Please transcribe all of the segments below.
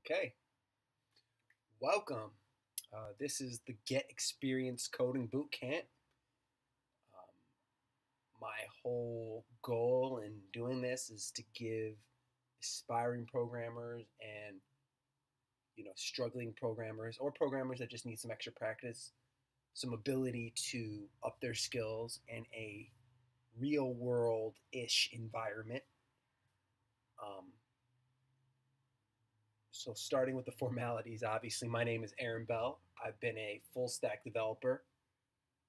Okay, welcome. This is the Get Experience Coding Bootcamp. Um, my whole goal in doing this is to give aspiring programmers and struggling programmers or programmers that just need some extra practice, some ability to up their skills in a real world-ish environment. Um, So starting with the formalities, obviously my name is Aaron Bell. I've been a full stack developer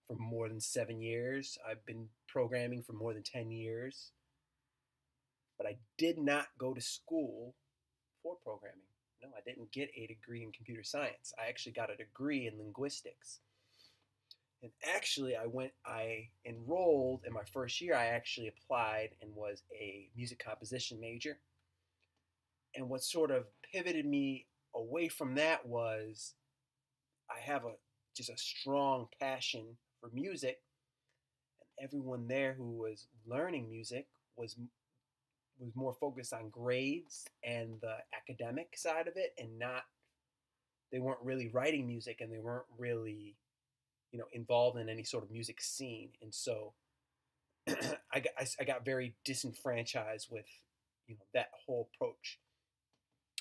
for more than 7 years. I've been programming for more than 10 years, but I did not go to school for programming. No, I didn't get a degree in computer science. I actually got a degree in linguistics. And actually I enrolled in my first year. I actually applied and was a music composition major. And what sort of pivoted me away from that was I have just a strong passion for music, and everyone there who was learning music was more focused on grades and the academic side of it, and not they weren't really writing music, and they weren't really involved in any sort of music scene. And so I got very disenfranchised with that whole approach.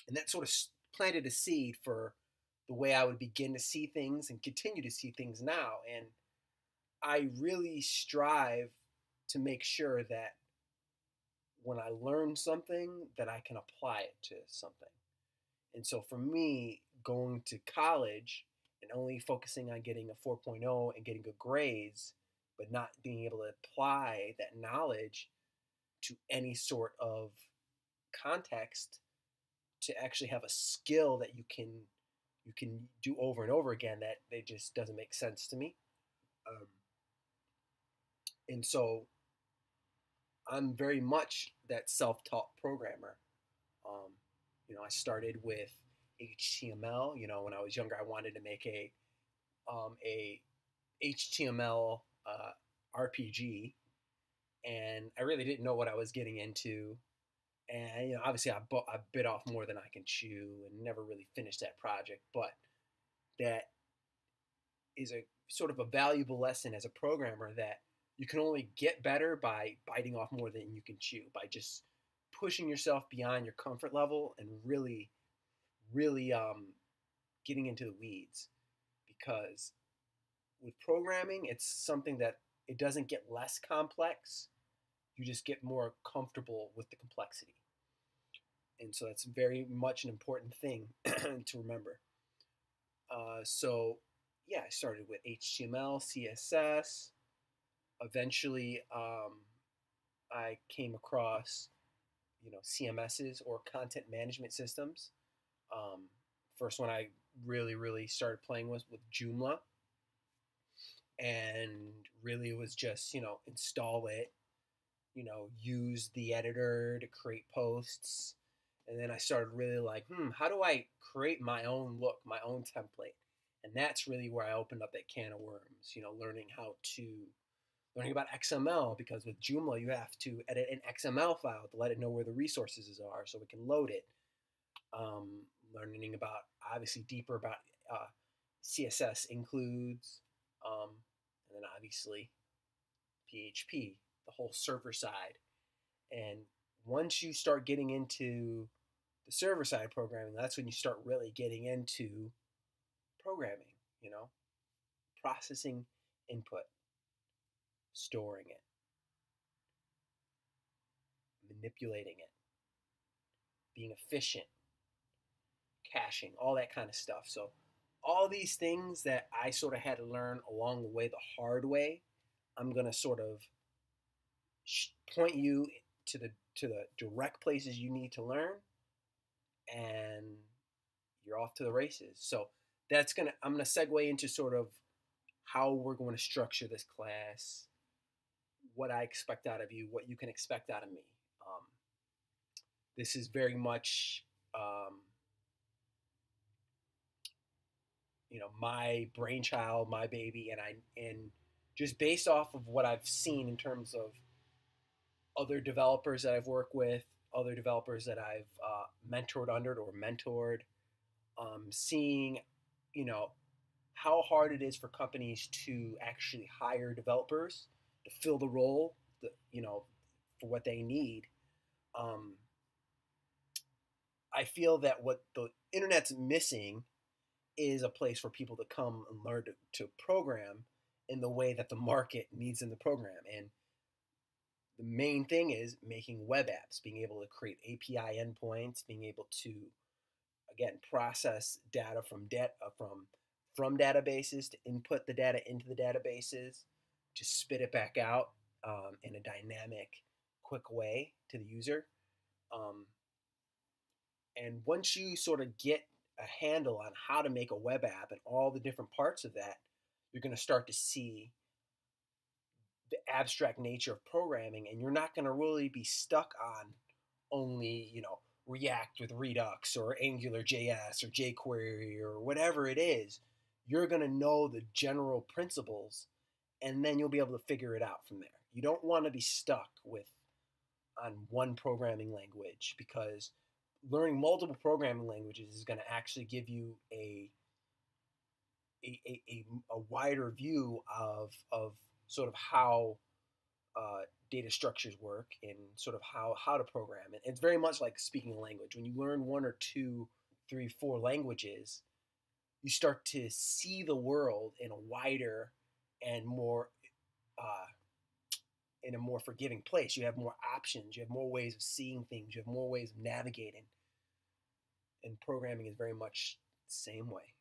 And that sort of planted a seed for the way I would begin to see things and continue to see things now. And I really strive to make sure that when I learn something, that I can apply it to something. And so for me, going to college and only focusing on getting a 4.0 and getting good grades, but not being able to apply that knowledge to any sort of context, to actually have a skill that you can do over and over again, that it just doesn't make sense to me. And so I'm very much that self-taught programmer. I started with HTML. When I was younger, I wanted to make a HTML RPG, and I really didn't know what I was getting into. And obviously I bit off more than I can chew and never really finished that project. But that is a sort of a valuable lesson as a programmer, that you can only get better by biting off more than you can chew, by just pushing yourself beyond your comfort level and really getting into the weeds. Because with programming, it's something that it doesn't get less complex. You just get more comfortable with the complexity. And so that's very much an important thing to remember. So yeah, I started with HTML, CSS. Eventually, I came across, CMSs, or content management systems. First one I really started playing with Joomla. And really it was just, install it, use the editor to create posts. And then I started really like, how do I create my own look, my own template? And that's really where I opened up that can of worms, learning about XML, because with Joomla, you have to edit an XML file to let it know where the resources are so we can load it. Learning about, obviously, deeper about CSS includes, and then obviously PHP, the whole server side. And once you start getting into the server side programming, that's when you start really getting into programming, processing input, storing it, manipulating it, being efficient, caching, all that kind of stuff. So all these things that I sort of had to learn along the way, the hard way, I'm going to sort of point you to the direct places you need to learn, and you're off to the races. So I'm going to segue into sort of how we're going to structure this class, what I expect out of you, what you can expect out of me. This is very much, my brainchild, my baby, and just based off of what I've seen in terms of other developers that I've worked with, other developers that I've mentored under or mentored, seeing, you know, how hard it is for companies to actually hire developers to fill the role, for what they need. Um, I feel that what the internet's missing is a place for people to come and learn to program in the way that the market needs them to program. And the main thing is making web apps, being able to create API endpoints, being able to, again, process data from databases, to input the data into the databases, to spit it back out in a dynamic, quick way to the user. Um, and once you sort of get a handle on how to make a web app and all the different parts of that, you're going to start to see the abstract nature of programming, and you're not going to really be stuck on only, React with Redux or Angular JS or jQuery or whatever it is. You're going to know the general principles, and then you'll be able to figure it out from there. You don't want to be stuck on one programming language, because learning multiple programming languages is going to actually give you a wider view of sort of how data structures work, and sort of how to program it. It's very much like speaking a language. When you learn one or two, three, four languages, you start to see the world in a wider and more in a more forgiving place. You have more options. You have more ways of seeing things. You have more ways of navigating. And programming is very much the same way.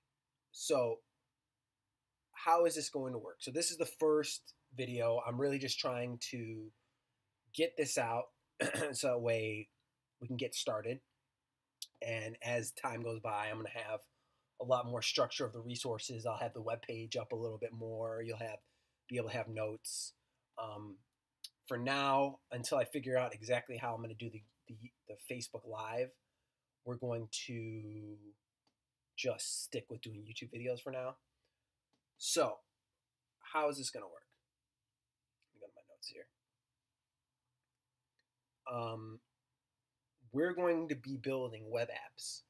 So how is this going to work? So this is the first video. I'm really just trying to get this out so that way we can get started. And as time goes by, I'm going to have a lot more structure of the resources. I'll have the web page up a little bit more. You'll be able to have notes. For now, until I figure out exactly how I'm going to do the Facebook Live, we're going to just stick with doing YouTube videos for now. So, how is this going to work? Let me go to my notes here. We're going to be building web apps.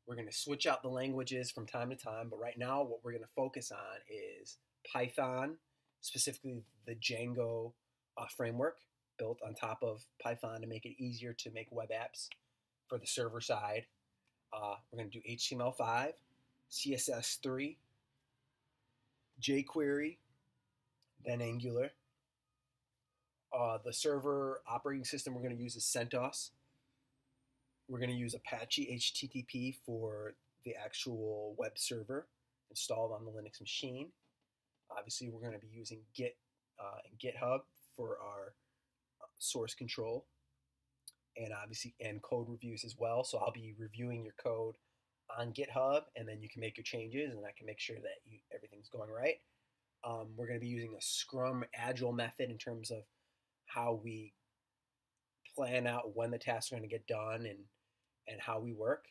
We're going to switch out the languages from time to time, but right now what we're going to focus on is Python, specifically the Django framework built on top of Python to make it easier to make web apps for the server side. We're going to do HTML5, CSS3, jQuery, then Angular. The server operating system we're going to use is CentOS. We're going to use Apache HTTP for the actual web server installed on the Linux machine. Obviously, we're going to be using Git and GitHub for our source control, and obviously code reviews as well. So I'll be reviewing your code on GitHub, and then you can make your changes, and I can make sure that everything's going right. We're going to be using a Scrum Agile method in terms of how we plan out when the tasks are going to get done, and how we work.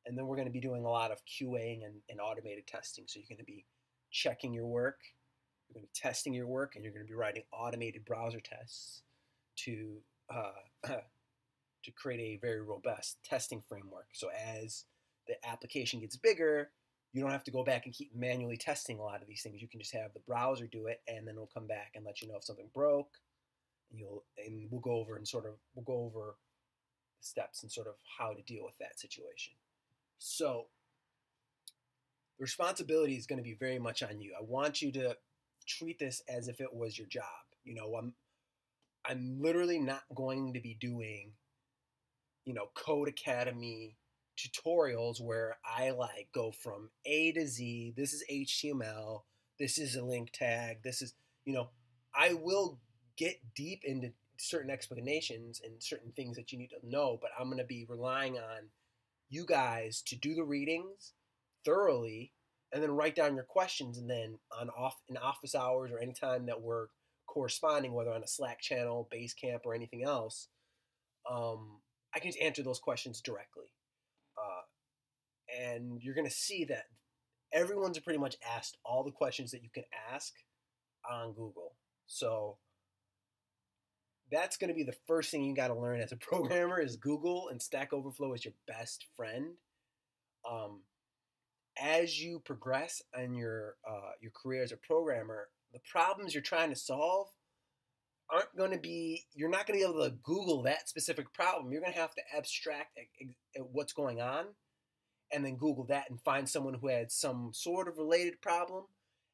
And then we're going to be doing a lot of QAing and automated testing. So you're going to be checking your work, you're going to be testing your work, and you're going to be writing automated browser tests to create a very robust testing framework. So as the application gets bigger, you don't have to go back and keep manually testing a lot of these things. You can just have the browser do it, and then it'll come back and let you know if something broke. And we'll go over the steps and sort of how to deal with that situation. So the responsibility is going to be very much on you. I want you to treat this as if it was your job. I'm literally not going to be doing, Code Academy tutorials where I go from A to Z. This is HTML. This is a link tag. This is, I will get deep into certain explanations and certain things that you need to know, but I'm going to be relying on you guys to do the readings thoroughly, and then write down your questions, and then in office hours or any time that we're corresponding, whether on a Slack channel, Basecamp, or anything else, I can just answer those questions directly. And you're going to see that everyone's pretty much asked all the questions that you can ask on Google. So that's going to be the first thing you got to learn as a programmer is Google, and Stack Overflow is your best friend. as you progress in your career as a programmer, the problems you're trying to solve aren't going to be, you're not going to be able to Google that specific problem. You're going to have to abstract what's going on and then Google that and find someone who had some sort of related problem.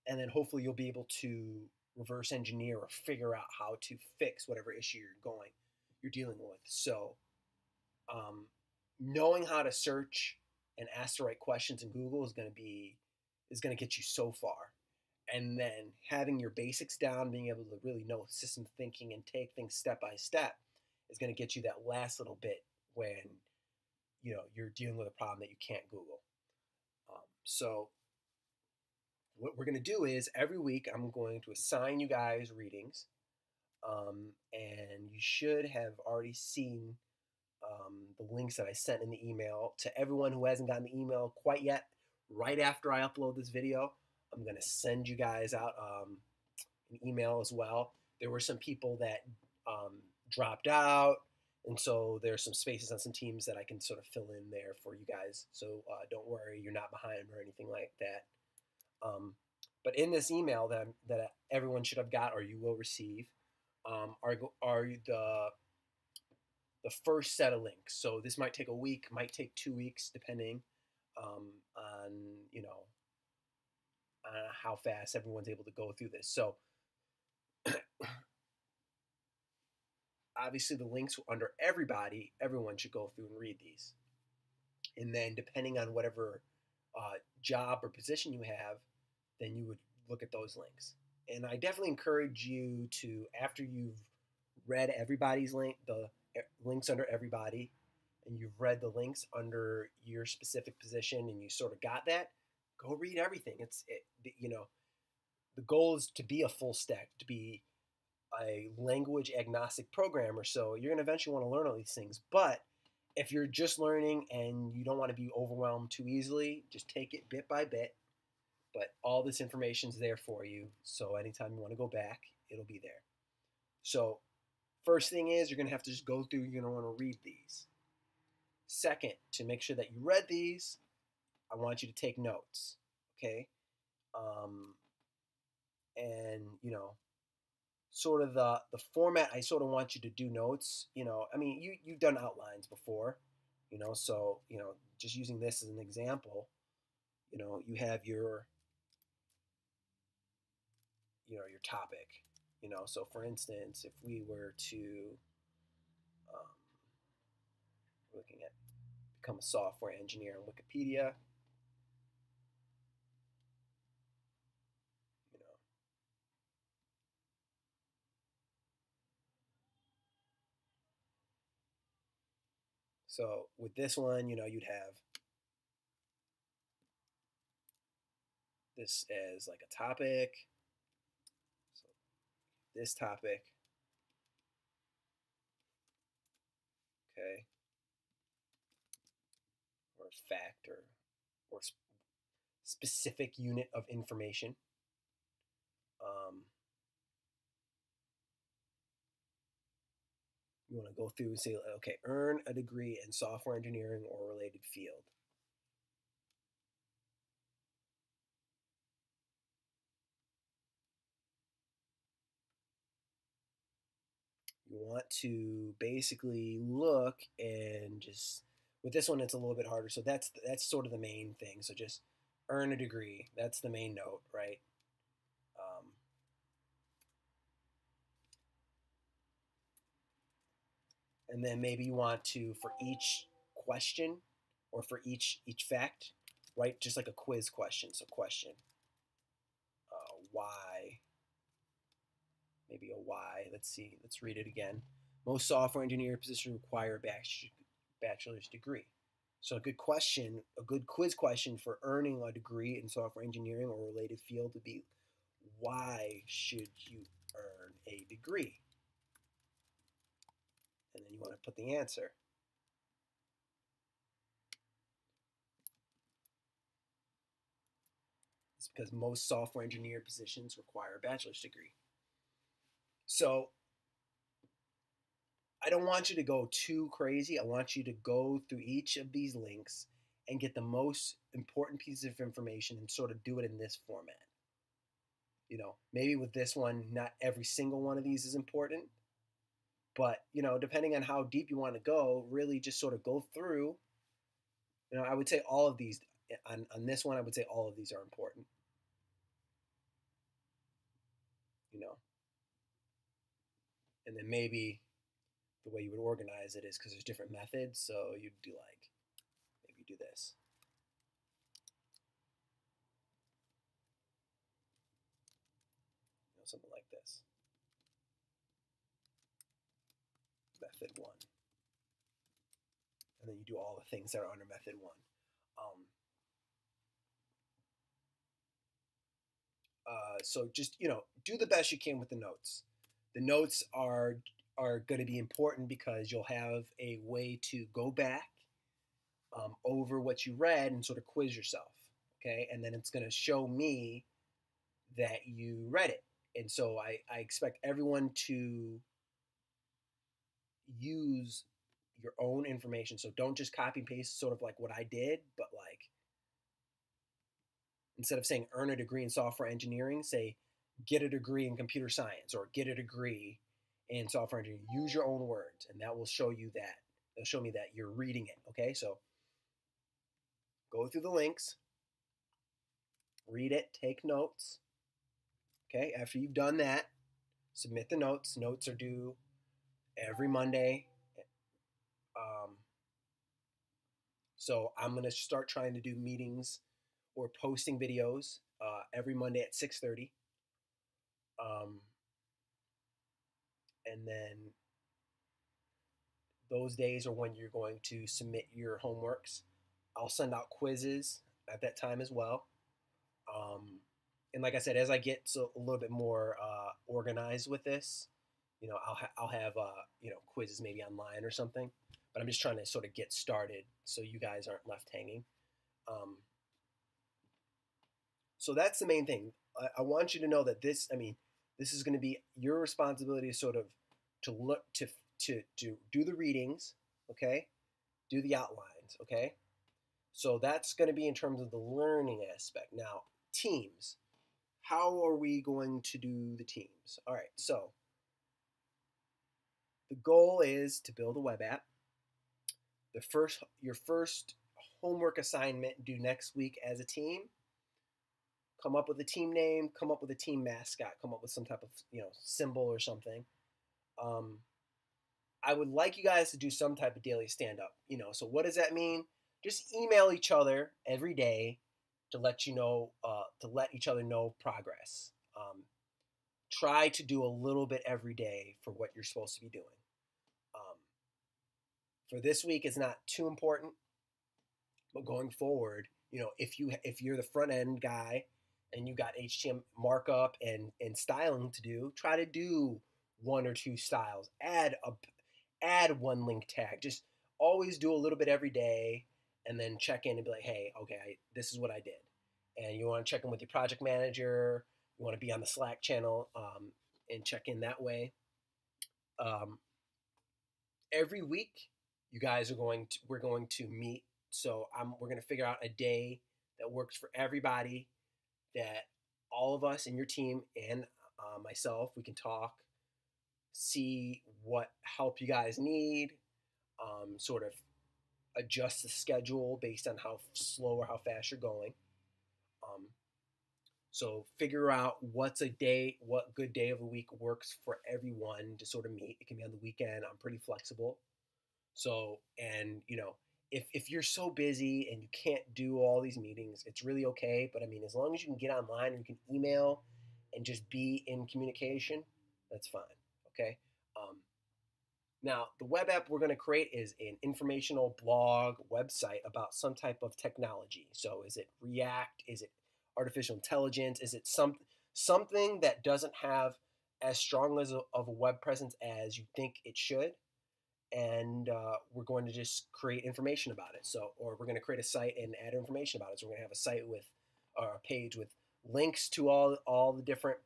And then hopefully you'll be able to reverse engineer or figure out how to fix whatever issue you're dealing with. So um, knowing how to search and ask the right questions in Google is going to get you so far. And then having your basics down, being able to really know system thinking and take things step by step is going to get you that last little bit when you're dealing with a problem that you can't Google. So what we're going to do is every week I'm going to assign you guys readings, and you should have already seen the links that I sent in the email to everyone who hasn't gotten the email quite yet. Right after I upload this video, I'm going to send you guys out an email as well. There were some people that dropped out, and so there's some spaces on some teams that I can sort of fill in there for you guys. So don't worry, you're not behind or anything like that. But in this email that everyone should have got or you will receive are the first set of links. So this might take a week, might take 2 weeks, depending on how fast everyone's able to go through this. So obviously the links under everyone should go through and read these. And then depending on whatever job or position you have, then you would look at those links. And I definitely encourage you to, after you've read everybody's link, the links under everybody, and you've read the links under your specific position, and you sort of got that, go read everything. The goal is to be a full stack, to be a language agnostic programmer. So you're going to eventually want to learn all these things. But if you're just learning and you don't want to be overwhelmed too easily, just take it bit by bit. But all this information is there for you. So anytime you want to go back, it'll be there. So first thing is you're going to have to just go through, you're going to want to read these. Second, to make sure that you read these, I want you to take notes, okay? And, sort of the format I sort of want you to do notes, you've done outlines before, so, just using this as an example, you have your topic, so for instance, if we were to, looking at become a software engineer on Wikipedia, so with this one, you'd have this as like a topic, so this topic, okay, or fact or specific unit of information. You want to go through and say, okay, earn a degree in software engineering or related field. You want to basically look and just, with this one, it's a little bit harder. So that's sort of the main thing. So just earn a degree. That's the main note, right? And then maybe you want to, for each question or for each fact, write just like a quiz question. So question, why, maybe a why. Let's see, let's read it again. Most software engineer positions require a bachelor's degree. So a good question, a good quiz question for earning a degree in software engineering or related field would be, why should you earn a degree? And then you want to put the answer. It's because most software engineer positions require a bachelor's degree. So I don't want you to go too crazy. I want you to go through each of these links and get the most important pieces of information and sort of do it in this format. Maybe with this one, not every single one of these is important, but, depending on how deep you want to go, really just sort of go through. I would say all of these, on this one, I would say all of these are important. And then maybe the way you would organize it is because there's different methods. So you'd do maybe do this. Something like this. Method 1. And then you do all the things that are under method 1. So just, do the best you can with the notes. The notes are going to be important because you'll have a way to go back over what you read and sort of quiz yourself, okay? And then it's going to show me that you read it. And so I expect everyone to use your own information. So don't just copy and paste sort of like what I did, but instead of saying earn a degree in software engineering, say get a degree in computer science or get a degree in software engineering. Use your own words, and that will show you that. It'll show me that you're reading it, okay? So go through the links, read it, take notes, okay? After you've done that, submit the notes. Notes are due every Monday. So I'm going to start trying to do meetings or posting videos every Monday at 6:30. And then those days are when you're going to submit your homeworks. I'll send out quizzes at that time as well. And like I said, as I get a little bit more organized with this, I'll have quizzes maybe online or something. But I'm just trying to sort of get started so you guys aren't left hanging. So that's the main thing. I want you to know that this is going to be your responsibility, sort of to look to do the readings, okay? Do the outlines, okay? So that's going to be in terms of the learning aspect. Now, teams. How are we going to do the teams? All right, so the goal is to build a web app. Your first homework assignment due next week as a team. Come up with a team name, come up with a team mascot, come up with some type of symbol or something. I would like you guys to do some type of daily stand-up. So what does that mean? Just email each other every day to let each other know progress. Try to do a little bit every day for what you're supposed to be doing. For this week, it's not too important, but going forward, if you're the front end guy and you got HTML markup and styling to do, try to do 1 or 2 styles. Add 1 link tag. Just always do a little bit every day, and then check in and be like, hey, okay, this is what I did. And you want to check in with your project manager. You want to be on the Slack channel and check in that way. Every week, we're going to meet. So we're going to figure out a day that works for everybody, that all of us in your team and myself, we can talk, see what help you guys need, sort of adjust the schedule based on how slow or how fast you're going. So figure out what good day of the week works for everyone to sort of meet. It can be on the weekend. I'm pretty flexible. So, and if you're so busy and you can't do all these meetings, it's really okay. But as long as you can get online and you can email and just be in communication, that's fine. Okay. Now, the web app we're going to create is an informational blog website about some type of technology. So is it React? Is it artificial intelligence? Is it something that doesn't have as strong of a web presence as you think it should? And we're going to just create information about it. Or we're going to create a site and add information about it. So we're going to have a site or a page with links to all the different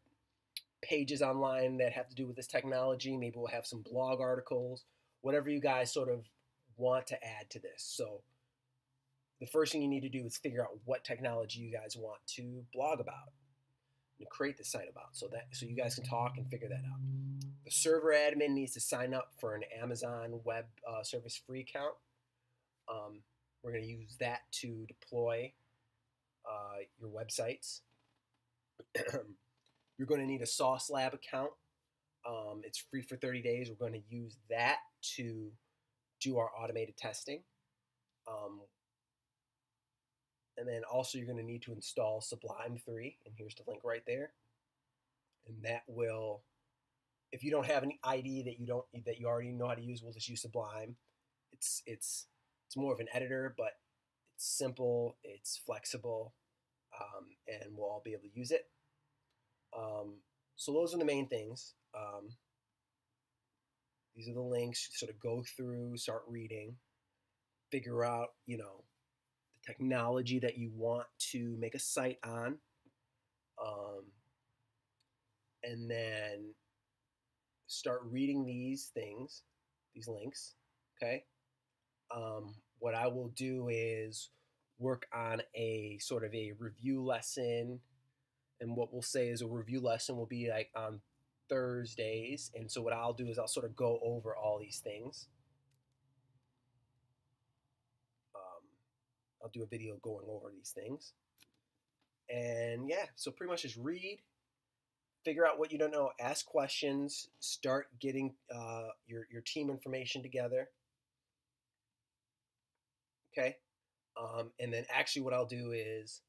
pages online that have to do with this technology. Maybe we'll have some blog articles, whatever you guys sort of want to add to this. So the first thing you need to do is figure out what technology you guys want to blog about and create the site about, so you guys can talk and figure that out. The server admin needs to sign up for an Amazon Web Service free account. We're going to use that to deploy your websites. You're going to need a Sauce Lab account. It's free for 30 days. We're going to use that to do our automated testing. And then also you're going to need to install Sublime 3, and here's the link right there. And that will, if you don't have any ID that you already know how to use, we'll just use Sublime. It's more of an editor, but it's simple, it's flexible, and we'll all be able to use it. So those are the main things. These are the links. Sort of go through, start reading, figure out, the technology that you want to make a site on, and then start reading these things, these links. Okay. What I will do is work on a sort of a review lesson, and what we'll say is a review lesson will be like on Thursdays. And so what I'll do is I'll sort of go over all these things. I'll do a video going over these things. And yeah, so pretty much just read, figure out what you don't know, ask questions, start getting your team information together. Okay. And then actually what I'll do is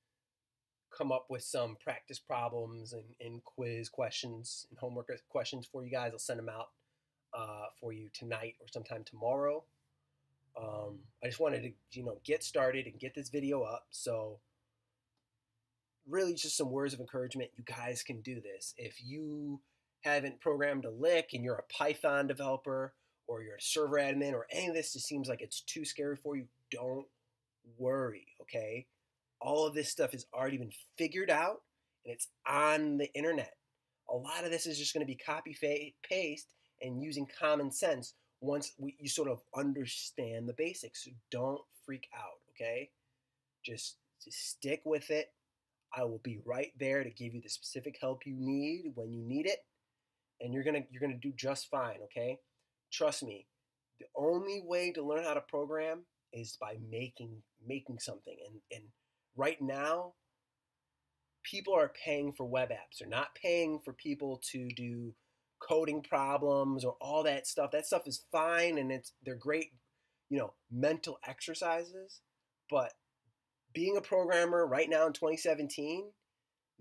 come up with some practice problems and quiz questions and homework questions for you guys. I'll send them out for you tonight or sometime tomorrow. I just wanted to, get started and get this video up. So really just some words of encouragement. You guys can do this. If you haven't programmed a lick and you're a Python developer or you're a server admin or any of this just seems like it's too scary for you, don't worry, okay? All of this stuff has already been figured out and it's on the internet. A lot of this is just going to be copy, paste, and using common sense once you sort of understand the basics. So don't freak out, okay? Just stick with it. I will be right there to give you the specific help you need when you need it, and you're gonna do just fine, okay? Trust me. The only way to learn how to program is by making something. And right now, people are paying for web apps. They're not paying for people to do coding problems or all that stuff. That stuff is fine and they're great, mental exercises. But being a programmer right now in 2017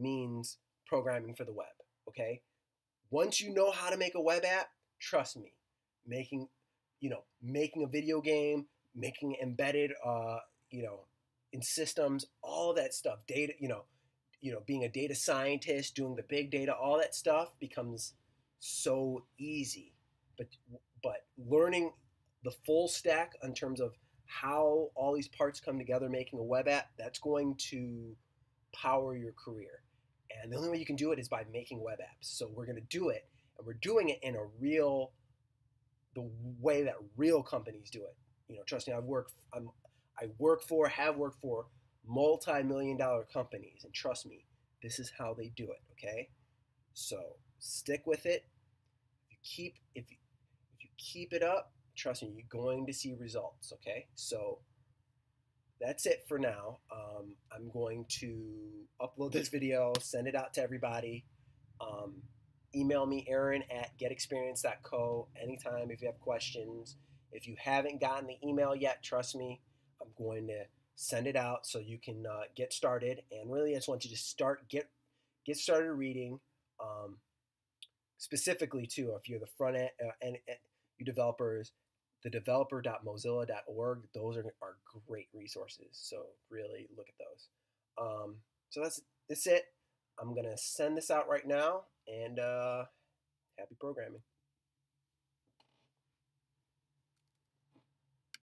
means programming for the web, okay? Once you know how to make a web app, trust me, making a video game, making embedded, in systems, all that stuff, data, being a data scientist, doing the big data, all that stuff becomes so easy. But learning the full stack in terms of how all these parts come together, making a web app, that's going to power your career. And the only way you can do it is by making web apps. So we're going to do it, and we're doing it in the way that real companies do it. Trust me, have worked for multi-million-dollar companies, and trust me, this is how they do it. Okay, so stick with it. If you keep it up, trust me, you're going to see results. Okay, so that's it for now. I'm going to upload this video, send it out to everybody. Email me, aaron@getexperience.co, anytime if you have questions. If you haven't gotten the email yet, trust me, I'm going to send it out so you can get started. And really, I just want you to get started reading. Specifically, too, if you're the front end and you developers, the developer.mozilla.org, those are great resources. So really look at those. So that's it. I'm going to send this out right now, and happy programming.